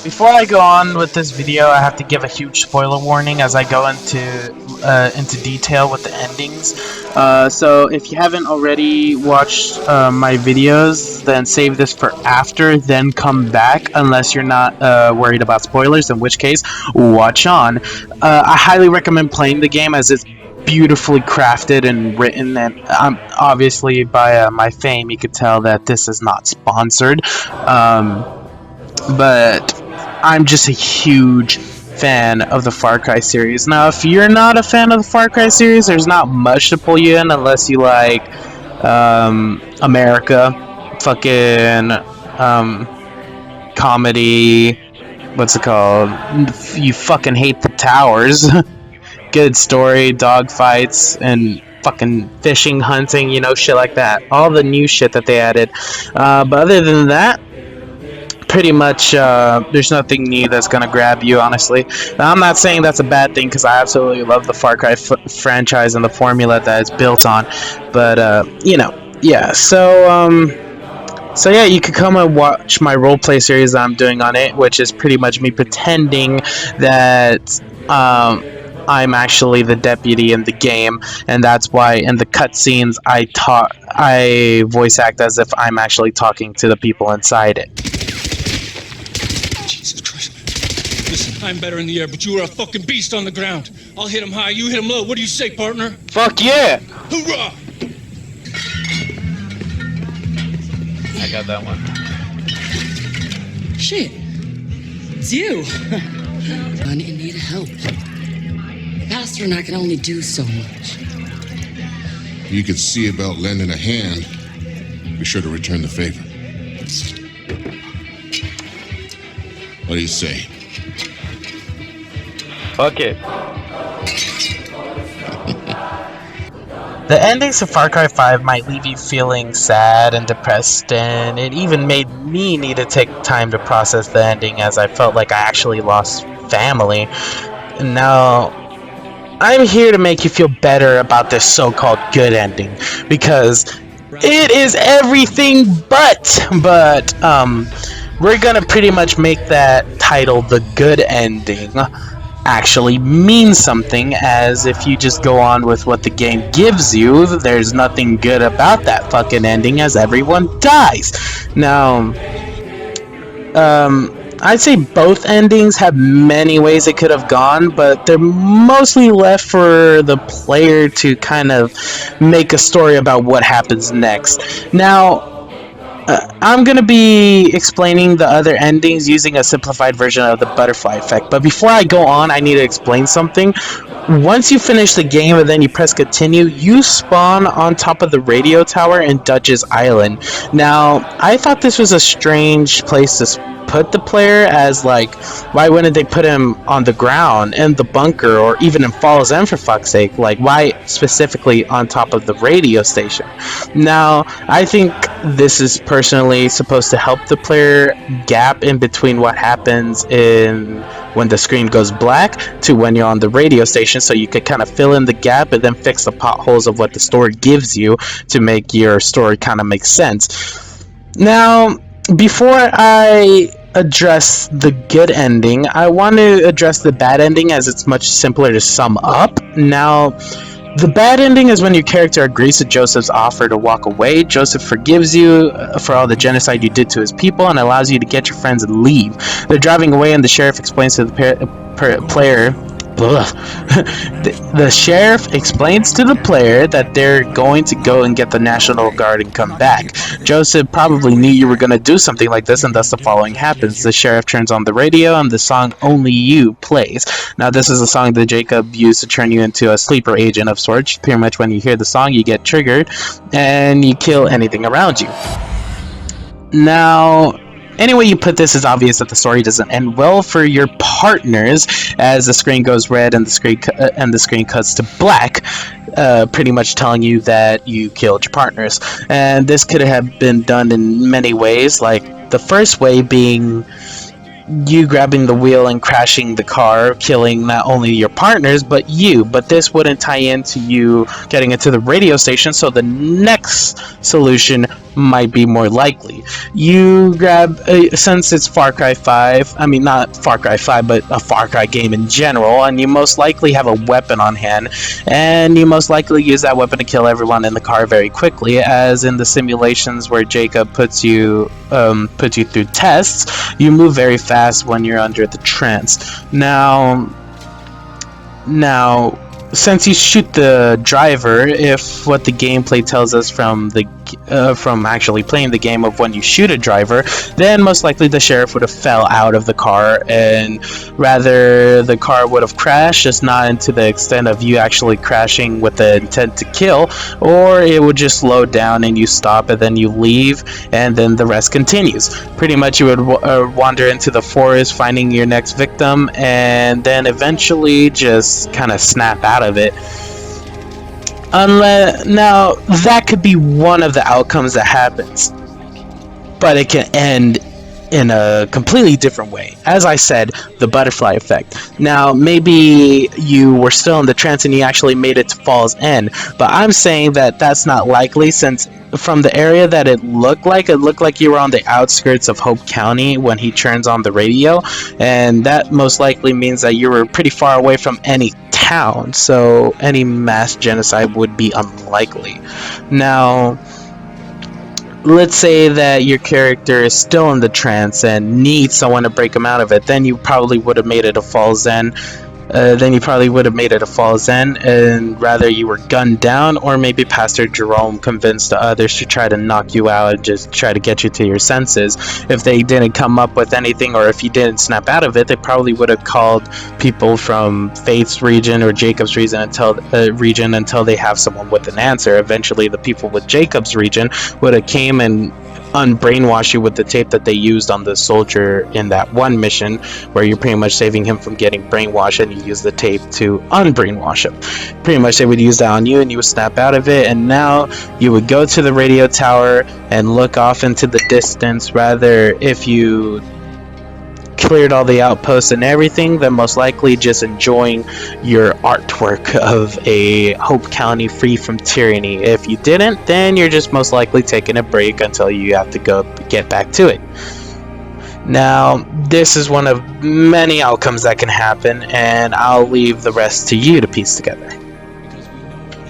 Before I go on with this video, I have to give a huge spoiler warning as I go into detail with the endings. So if you haven't already watched my videos, then save this for after, then come back, unless you're not worried about spoilers, in which case, watch on. I highly recommend playing the game as it's beautifully crafted and written, and obviously by my fame, you could tell that this is not sponsored. But I'm just a huge fan of the Far Cry series. Now, if you're not a fan of the Far Cry series, there's not much to pull you in unless you like America, fucking comedy. What's it called? You fucking hate the towers. Good story, dog fights, and fucking fishing, hunting, shit like that. All the new shit that they added. But other than that, pretty much there's nothing new that's gonna grab you, honestly. Now, I'm not saying that's a bad thing, because I absolutely love the Far Cry franchise and the formula that it's built on, but yeah. So yeah, you could come and watch my roleplay series that I'm doing on it, which is pretty much me pretending that I'm actually the deputy in the game, and that's why in the cutscenes I voice act as if I'm actually talking to the people inside it. Listen, I'm better in the air, but you are a fucking beast on the ground. I'll hit him high, you hit him low. What do you say, partner? Fuck yeah! Hoorah! I got that one. Shit. It's you. I'm in need of help. Pastor and I can only do so much. You could see about lending a hand. Be sure to return the favor. What do you say? Fuck it. The endings of Far Cry 5 might leave you feeling sad and depressed, and it even made me need to take time to process the ending, as I felt like I actually lost family. Now, I'm here to make you feel better about this so-called good ending, because it is everything but we're gonna pretty much make that title, the good ending, actually mean something, as if you just go on with what the game gives you, there's nothing good about that fucking ending, as everyone dies. Now, I'd say both endings have many ways it could have gone, but they're mostly left for the player to kind of make a story about what happens next. Now, I'm going to be explaining the other endings using a simplified version of the butterfly effect, but before I go on, I need to explain something. Once you finish the game and then you press continue, you spawn on top of the radio tower in Dutch's Island. Now, I thought this was a strange place to put the player, as like, why wouldn't they put him on the ground in the bunker or even in Falls End, for fuck's sake? Like, why specifically on top of the radio station? Now, I think this is personally supposed to help the player gap in between what happens in when the screen goes black to when you're on the radio station, so you could kind of fill in the gap and then fix the potholes of what the story gives you to make your story kind of make sense. Now, before I address the good ending, I want to address the bad ending, as it's much simpler to sum up. Now, the bad ending is when your character agrees to Joseph's offer to walk away. Joseph forgives you for all the genocide you did to his people and allows you to get your friends and leave. They're driving away, and the sheriff explains to the player the sheriff explains to the player that they're going to go and get the National Guard and come back. Joseph probably knew you were going to do something like this, and thus the following happens. The sheriff turns on the radio, and the song Only You plays. Now, this is a song that Jacob used to turn you into a sleeper agent of sorts. Pretty much when you hear the song, you get triggered, and you kill anything around you. Now, any way you put this, is obvious that the story doesn't end well for your partners, as the screen goes red and the screen cuts to black, pretty much telling you that you killed your partners. And this could have been done in many ways, like the first way being you grabbing the wheel and crashing the car, killing not only your partners but you. But this wouldn't tie into you getting into the radio station, so the next solution might be more likely. You grab, since it's Far Cry 5, I mean, not Far Cry 5, but a Far Cry game in general, and you most likely have a weapon on hand, and you most likely use that weapon to kill everyone in the car very quickly, as in the simulations where Jacob puts you through tests. You move very fast when you're under the trance. Now, since you shoot the driver, if what the gameplay tells us from actually playing the game of when you shoot a driver, then most likely the sheriff would have fell out of the car, and rather the car would have crashed, just not into the extent of you actually crashing with the intent to kill, or it would just slow down and you stop and then you leave, and then the rest continues. Pretty much you would wander into the forest finding your next victim, and then eventually just kind of snap out of it. Now that could be one of the outcomes that happens, but it can end in a completely different way. As I said, the butterfly effect. Now, maybe you were still in the trance and you actually made it to Fall's End, but I'm saying that that's not likely, since from the area that it looked like you were on the outskirts of Hope County when he turns on the radio, and that most likely means that you were pretty far away from any town, so any mass genocide would be unlikely. Now, let's say that your character is still in the trance and needs someone to break him out of it, then you probably would have made it a Fall's End. And rather you were gunned down, or maybe Pastor Jerome convinced the others to try to knock you out and just try to get you to your senses. If they didn't come up with anything, or if you didn't snap out of it, they probably would have called people from Faith's region or Jacob's region until they have someone with an answer. Eventually, the people with Jacob's region would have came and unbrainwash you with the tape that they used on the soldier in that one mission, where you're pretty much saving him from getting brainwashed, and you use the tape to unbrainwash him. Pretty much they would use that on you and you would snap out of it, and now you would go to the radio tower and look off into the distance. Rather, if you cleared all the outposts and everything, then most likely just enjoying your artwork of a Hope County free from tyranny. If you didn't, then you're just most likely taking a break until you have to go get back to it. Now, this is one of many outcomes that can happen, and I'll leave the rest to you to piece together.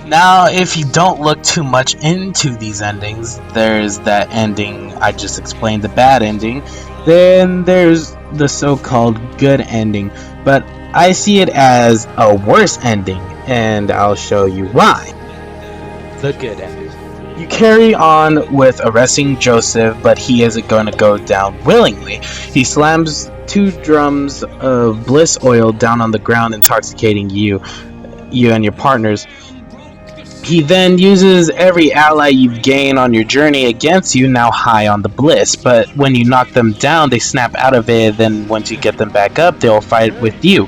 Now, if you don't look too much into these endings, there's that ending I just explained, the bad ending. Then there's the so-called good ending, but I see it as a worse ending, and I'll show you why. The good ending. You carry on with arresting Joseph, but he isn't going to go down willingly. He slams 2 drums of bliss oil down on the ground, intoxicating you and your partners. He then uses every ally you've gained on your journey against you, now high on the bliss. But when you knock them down, they snap out of it. Then once you get them back up, they'll fight with you.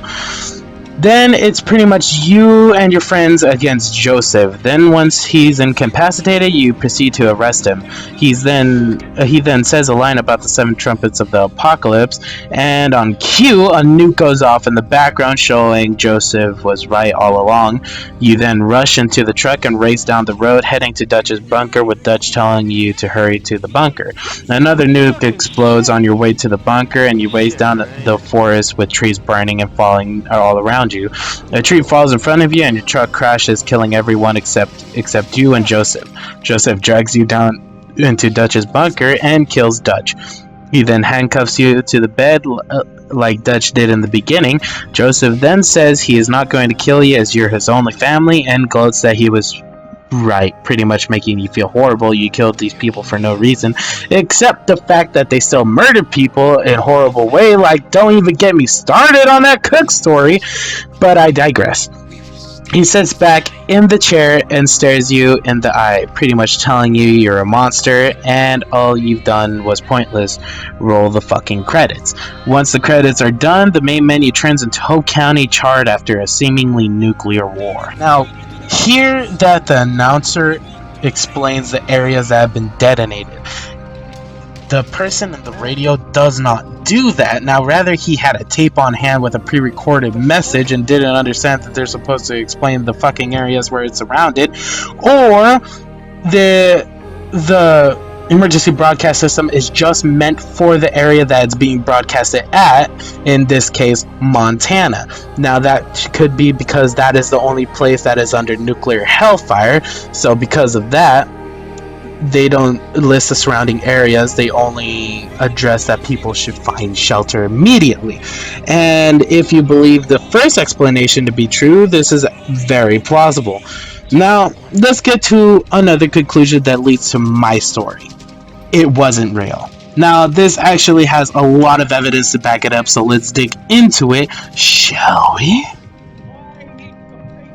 Then it's pretty much you and your friends against Joseph. Then once he's incapacitated, you proceed to arrest him. He then says a line about the 7 trumpets of the apocalypse, and on cue, a nuke goes off in the background showing Joseph was right all along. You then rush into the truck and race down the road, heading to Dutch's bunker, with Dutch telling you to hurry to the bunker. Another nuke explodes on your way to the bunker, and you race down the forest with trees burning and falling all around you. A tree falls in front of you and your truck crashes, killing everyone except you and Joseph. Joseph drags you down into Dutch's bunker and kills Dutch. He then handcuffs you to the bed like Dutch did in the beginning. Joseph then says he is not going to kill you as you're his only family, and gloats that he was right, pretty much making you feel horrible. You killed these people for no reason, except the fact that they still murdered people in a horrible way. Like, don't even get me started on that Cook story, but I digress. He sits back in the chair and stares you in the eye, pretty much telling you you're a monster and all you've done was pointless. Roll the fucking credits. Once the credits are done, the main menu turns into Hope County charred after a seemingly nuclear war. Now, here that the announcer explains the areas that have been detonated. the person in the radio does not do that. Now, rather, he had a tape on hand with a pre-recorded message and didn't understand that they're supposed to explain the fucking areas where it's surrounded, or the emergency broadcast system is just meant for the area that it's being broadcasted at, in this case, Montana. Now, that could be because that is the only place that is under nuclear hellfire, so because of that, they don't list the surrounding areas. They only address that people should find shelter immediately. And if you believe the first explanation to be true, this is very plausible. Now, let's get to another conclusion that leads to my story. It wasn't real. Now, this actually has a lot of evidence to back it up, so let's dig into it, shall we?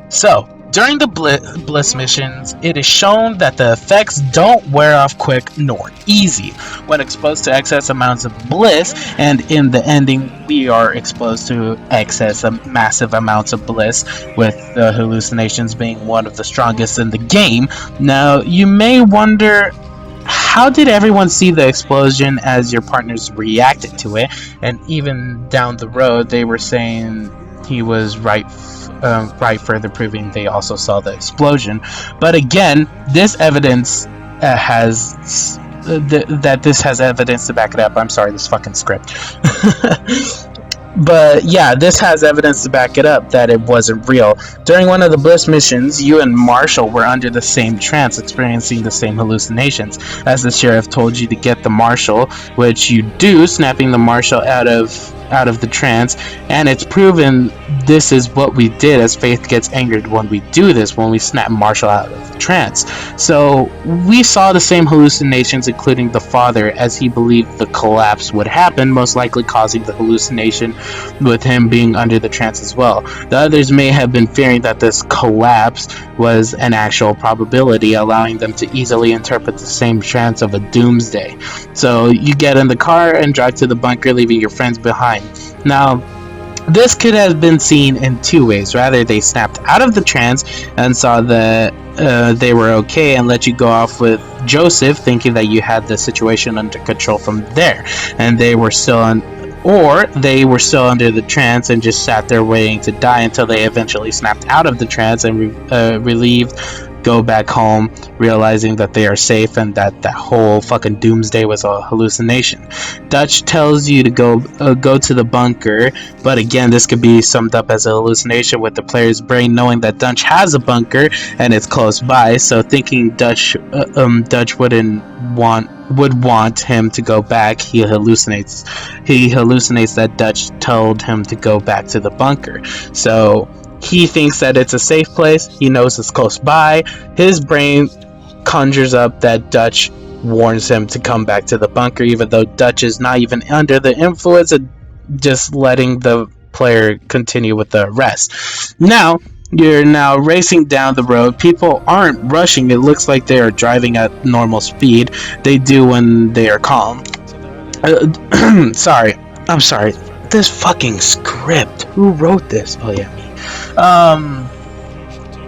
So, during the Bliss missions, it is shown that the effects don't wear off quick nor easy. When exposed to excess amounts of bliss, and in the ending we are exposed to massive amounts of bliss, with the hallucinations being one of the strongest in the game. Now, you may wonder, how did everyone see the explosion as your partners reacted to it? And even down the road, they were saying he was right, further proving they also saw the explosion. But again, this evidence this has evidence to back it up. I'm sorry, this fucking script. But yeah, this has evidence to back it up that it wasn't real. During one of the Bliss missions, you and Marshall were under the same trance, experiencing the same hallucinations. As the sheriff told you to get the Marshall, which you do, snapping the Marshall out of the trance, and it's proven this is what we did, as Faith gets angered when we do this, when we snap Marshall out of the trance. So we saw the same hallucinations, including the father, as he believed the collapse would happen, most likely causing the hallucination with him being under the trance as well. The others may have been fearing that this collapse was an actual probability, allowing them to easily interpret the same trance of a doomsday. So you get in the car and drive to the bunker, leaving your friends behind. Now, this could have been seen in two ways. Rather, they snapped out of the trance and saw that they were okay and let you go off with Joseph, thinking that you had the situation under control from there, and they were still they were still under the trance and just sat there waiting to die until they eventually snapped out of the trance and relieved, go back home, realizing that they are safe and that whole fucking doomsday was a hallucination. Dutch tells you to go to the bunker, but again, this could be summed up as a hallucination, with the player's brain knowing that Dutch has a bunker and it's close by, so thinking Dutch would want him to go back, he hallucinates that Dutch told him to go back to the bunker. So he thinks that it's a safe place. He knows it's close by. His brain conjures up that Dutch warns him to come back to the bunker, even though Dutch is not even under the influence, of just letting the player continue with the arrest. Now, you're now racing down the road. People aren't rushing. It looks like they are driving at normal speed. They do when they are calm. I'm sorry. This fucking script. Who wrote this? Oh yeah, me.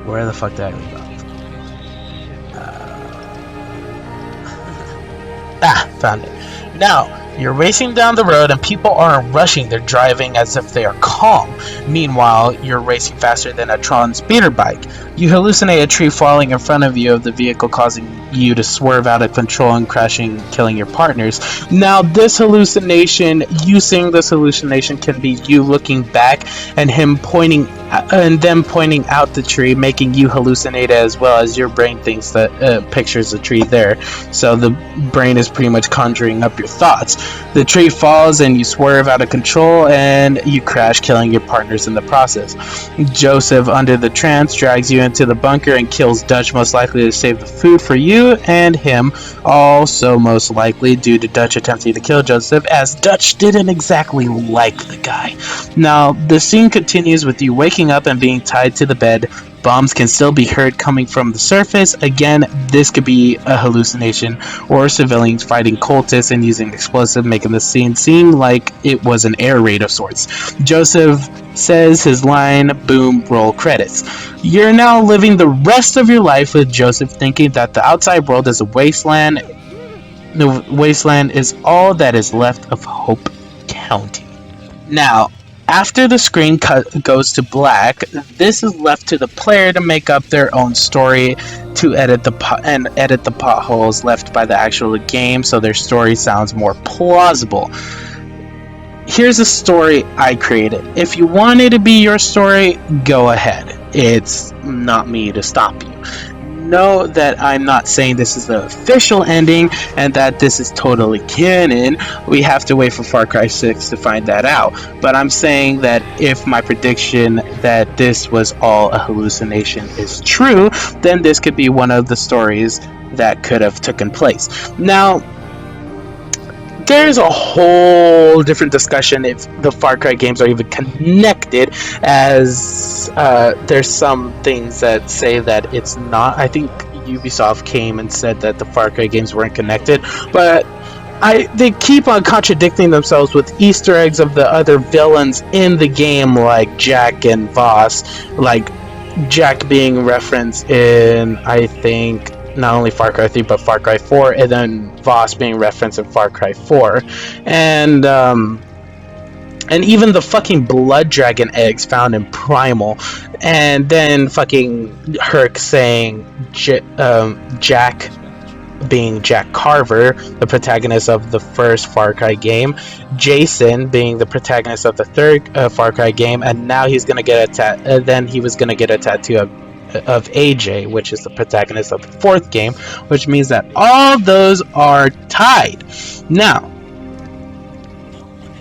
Where the fuck did I leave off? Found it. Now, you're racing down the road and people aren't rushing, they're driving as if they are calm. Meanwhile, you're racing faster than a Tron speeder bike. You hallucinate a tree falling in front of you of the vehicle, causing you to swerve out of control and crashing, killing your partners. Now, this hallucination, you seeing this hallucination, can be you looking back and them pointing out the tree, making you hallucinate as well, as your brain thinks that pictures the tree there. So the brain is pretty much conjuring up your thoughts. The tree falls and you swerve out of control and you crash, killing your partners in the process. Joseph, under the trance, drags you into the bunker and kills Dutch, most likely to save the food for you and him, also most likely due to Dutch attempting to kill Joseph, as Dutch didn't exactly like the guy. Now, the scene continues with you waking up and being tied to the bed. Bombs can still be heard coming from the surface. Again, this could be a hallucination, or civilians fighting cultists and using explosives, making the scene seem like it was an air raid of sorts. Joseph says his line, boom, roll credits. You're now living the rest of your life with Joseph, thinking that the outside world is a wasteland The wasteland is all that is left of Hope County. Now, after the screen goes to black, this is left to the player to make up their own story to edit the potholes left by the actual game so their story sounds more plausible. Here's a story I created. If you want it to be your story, go ahead. It's not me to stop you. Know that I'm not saying this is the official ending and that this is totally canon. We have to wait for Far Cry 6 to find that out. But I'm saying that if my prediction that this was all a hallucination is true, then this could be one of the stories that could have taken place. Now, there's a whole different discussion if the Far Cry games are even connected, as there's some things that say that it's not. I think Ubisoft came and said that the Far Cry games weren't connected, but they keep on contradicting themselves with Easter eggs of the other villains in the game, like Jack and Voss, like Jack being referenced in, I think, not only Far Cry 3 but Far Cry 4, and then Voss being referenced in Far Cry 4, and even the fucking blood dragon eggs found in Primal, and then fucking Herc saying Jack being Jack Carver, the protagonist of the first Far Cry game, Jason being the protagonist of the third Far Cry game, and now he's gonna get then he was gonna get a tattoo of AJ, which is the protagonist of the fourth game, which means that all those are tied. Now,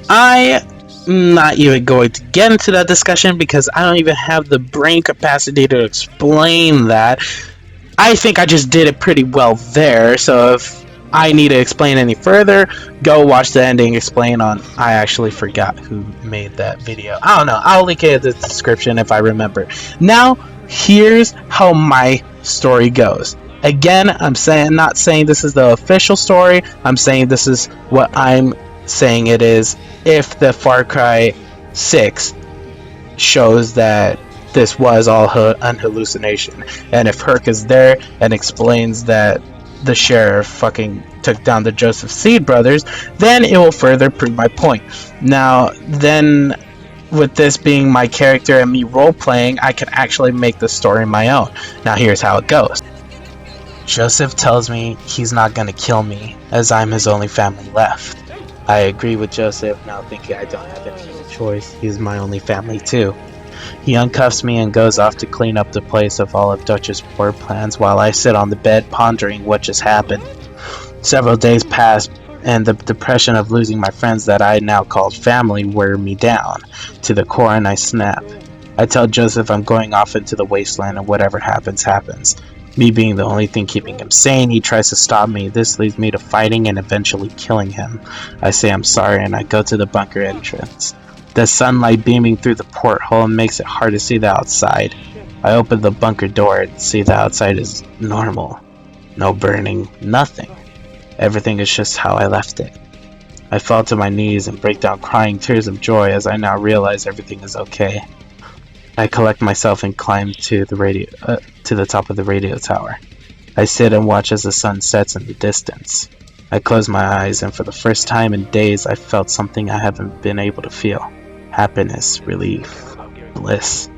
I'm not even going to get into that discussion because I don't even have the brain capacity to explain that. I think I just did it pretty well there, so if I need to explain any further, go watch the ending explain on. I actually forgot who made that video. I don't know. I'll link it in the description if I remember. Now, here's how my story goes. Again, I'm not saying this is the official story. I'm saying this is what I'm saying it is. If the Far Cry 6 shows that this was all an hallucination, and if Herc is there and explains that the sheriff fucking took down the Joseph Seed brothers, then it will further prove my point. Now, then, with this being my character and me role-playing, I can actually make the story my own. Now, here's how it goes. Joseph tells me he's not gonna kill me, as I'm his only family left. I agree with Joseph, now thinking I don't have any other choice. He's my only family too. He uncuffs me and goes off to clean up the place of all of Dutch's poor plans while I sit on the bed pondering what just happened. Several days pass, and the depression of losing my friends that I now called family wear me down to the core, and I snap. I tell Joseph I'm going off into the wasteland and whatever happens, happens. Me being the only thing keeping him sane, he tries to stop me. This leads me to fighting and eventually killing him. I say I'm sorry and I go to the bunker entrance. The sunlight beaming through the porthole makes it hard to see the outside. I open the bunker door and see the outside is normal. No burning, nothing. Everything is just how I left it. I fall to my knees and break down crying tears of joy as I now realize everything is okay. I collect myself and climb to the top of the radio tower. I sit and watch as the sun sets in the distance. I close my eyes and for the first time in days I felt something I haven't been able to feel. Happiness, relief, bliss.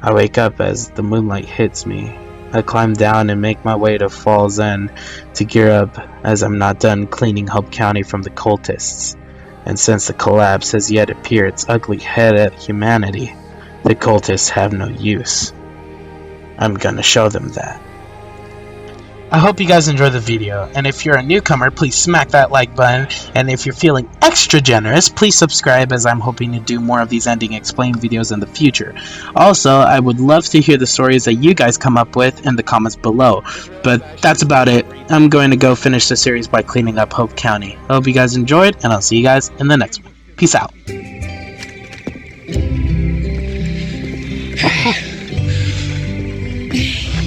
I wake up as the moonlight hits me. I climb down and make my way to Falls End to gear up as I'm not done cleaning Hope County from the cultists. And since the collapse has yet appeared its ugly head at humanity, the cultists have no use. I'm gonna show them that. I hope you guys enjoyed the video, and if you're a newcomer, please smack that like button, and if you're feeling extra generous, please subscribe as I'm hoping to do more of these ending explain videos in the future. Also, I would love to hear the stories that you guys come up with in the comments below, but that's about it. I'm going to go finish the series by cleaning up Hope County. I hope you guys enjoyed, and I'll see you guys in the next one. Peace out.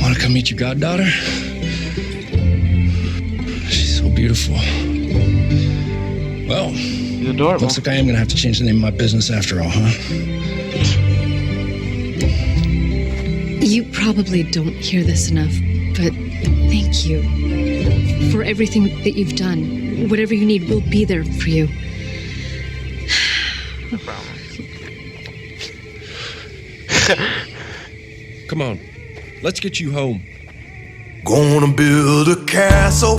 Want to come meet your goddaughter? She's so beautiful. Well, You're adorable. looks like I am going to have to change the name of my business after all, huh? You probably don't hear this enough, but thank you. for everything that you've done. Whatever you need, we'll be there for you. No problem. Come on, let's get you home. Gonna build a castle